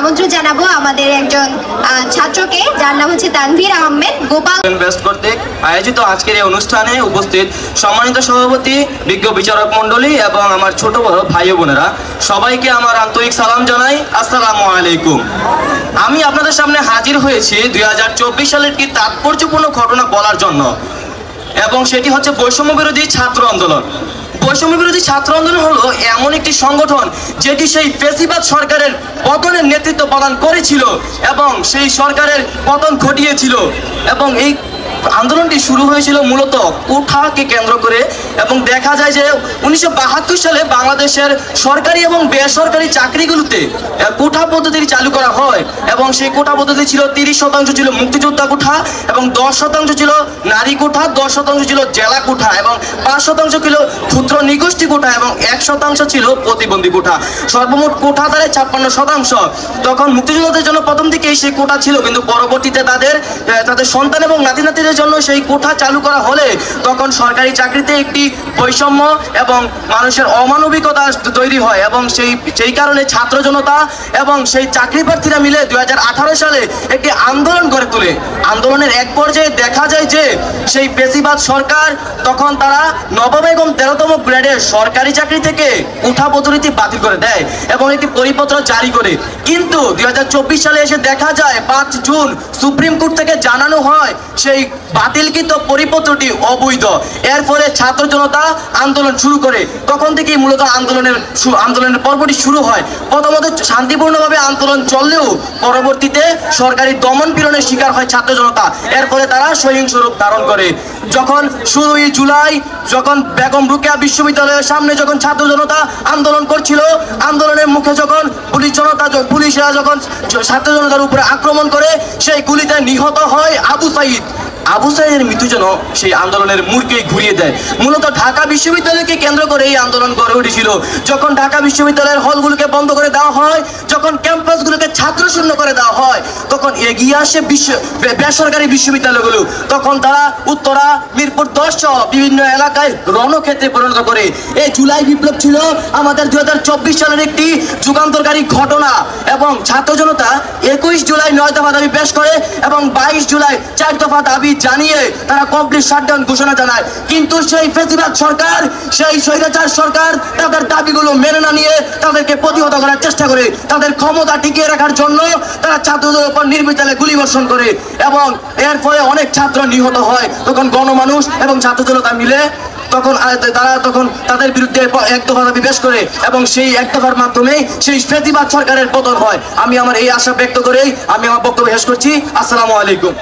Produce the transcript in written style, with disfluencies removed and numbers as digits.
আমন্ত্রণ জানাবো আমাদের একজন ছাত্রকে, যার নাম হচ্ছে তানভীর আহমেদ। গোপাল ইনভেস্ট কর্তৃক আয়োজিত আজকের এই অনুষ্ঠানে উপস্থিত সম্মানিত সভাপতি, বিজ্ঞ বিচারক মণ্ডলী এবং আমার ছোট বড় ভাই ও বোনেরা, সবাইকে আমার আন্তরিক সালাম জানাই। আসসালামু আলাইকুম। আমি আপনাদের সামনে হাজির হয়েছি 2024 সালের একটি তাৎপর্যপূর্ণ ঘটনা বলার জন্য, এবং সেটি হচ্ছে বৈষম্য বিরোধী ছাত্র আন্দোলন। বৈষম্য বিরোধী ছাত্র আন্দোলন হলো এমন একটি সংগঠন যেটি সেই ফ্যাসিবাদ সরকারের পতনের নেতৃত্ব প্রদান করেছিল এবং সেই সরকারের পতন ঘটিয়েছিল। এবং এই আন্দোলনটি শুরু হয়েছিল মূলত কোঠাকে কেন্দ্র করে, এবং দেখা যায় যে 1972 সালে বাংলাদেশের সরকারি এবং বেসরকারি চাকরিগুলোতে কোঠা পদ্ধতি চালু করা হয়, এবং সেই কোঠা পদ্ধতি ছিল 30% ছিল মুক্তিযোদ্ধা কোঠা, এবং 10% ছিল নারী কোঠা, 10% ছিল জেলা কোঠা, এবং 5% ছিল ক্ষুদ্র নিগোষ্ঠী কোঠা, এবং 1% ছিল প্রতিবন্ধী কোঠা। সর্বমোট কোঠা দাঁড়ায় 56%। তখন মুক্তিযোদ্ধাদের জন্য প্রথম দিকেই সেই কোঠা ছিল, কিন্তু পরবর্তীতে তাদের সন্তান এবং নাতি নাতিদের জন্য সেই কোঠা চালু করা হলে তখন সরকারি চাকরিতে একটি বৈষম্য এবং মানুষের অমানবিকতা তৈরি হয়, এবং সেই কারণে ছাত্র জনতা এবং সেই চাকরি প্রার্থীরা মিলে 2018 সালে একটি আন্দোলন গড়ে তোলে। আন্দোলনের এক পর্যায়ে দেখা যায় যে সেই ফ্যাসিবাদ সরকার তখন তারা নবম এবং 13তম গ্রেডের সরকারি চাকরি থেকে কোঠা পদ্ধতি বাতিল করে দেয় এবং একটি পরিপত্র জারি করে। কিন্তু 2024 সালে এসে দেখা যায় 5 জুন সুপ্রিম কোর্ট থেকে জানানো হয় সেই বাতিলকৃত পরিপত্রটি অবৈধ। এর ফলে ছাত্র জনতা আন্দোলন শুরু করে। তখন থেকেই মূলত আন্দোলনের পর্বটি শুরু হয়। প্রথমত শান্তিপূর্ণভাবে আন্দোলন চললেও পরবর্তীতে সরকারি দমন পীড়নের শিকার হয় ছাত্র জনতা। এর ফলে তারা সহিংস রূপ ধারণ করে। যখন 16 জুলাই যখন বেগম রোকেয়া বিশ্ববিদ্যালয়ের সামনে যখন ছাত্র জনতা আন্দোলন করছিল, আন্দোলনের মুখে যখন পুলিশরা যখন ছাত্র জনতার উপরে আক্রমণ করে, সেই গুলিতে নিহত হয় আবু সাঈদ। আবু সাঈদের মৃত্যু যেন সেই আন্দোলনের মূলকেই ঘুরিয়ে দেয়। মূলত ঢাকা বিশ্ববিদ্যালয়কে কেন্দ্র করে এই আন্দোলন গড়ে উঠেছিল। যখন ঢাকা বিশ্ববিদ্যালয়ের হলগুলোকে বন্ধ করে দেওয়া হয়, যখন ক্যাম্পাসগুলোকে ছাত্র শূন্য করে দেওয়া হয়, তখন এগিয়ে আসে বেসরকারি বিশ্ববিদ্যালয়গুলো। তখন তারা উত্তরা, মিরপুর 10 সহ বিভিন্ন এলাকায় রণক্ষেত্রে পরিণত করে। এই জুলাই বিপ্লব ছিল আমাদের 2024 সালের একটি যুগান্তরকারী ঘটনা, এবং ছাত্র জনতা 21 জুলাই 9 দফা দাবি পেশ করে এবং 22 জুলাই 4 দফা দাবি জানিয়ে তারা কমপ্লিট শাটডাউন ঘোষণা জানায়। কিন্তু সেই ফ্যাসিবাদ সরকার, সেই স্বৈরাচার সরকার তাদের দাবিগুলো মেনে না নিয়ে তাদেরকে প্রতিহত করার চেষ্টা করে। তাদের ক্ষমতা টিকিয়ে রাখার জন্য তারা ছাত্রদের উপর নির্বিচারে গুলিবর্ষণ করে, এবং এর ফলে অনেক ছাত্র নিহত হয়। তখন গণমানুষ এবং ছাত্র জনতা মিলে তারা তাদের বিরুদ্ধে 1 দফা দাবি পেশ করে, এবং সেই 1 দফার মাধ্যমে সেই ফ্যাসিবাদ সরকারের পতন হয়। আমি আমার এই আশা ব্যক্ত করেই আমি আমার বক্তব্য শেষ করছি। আসসালামু আলাইকুম।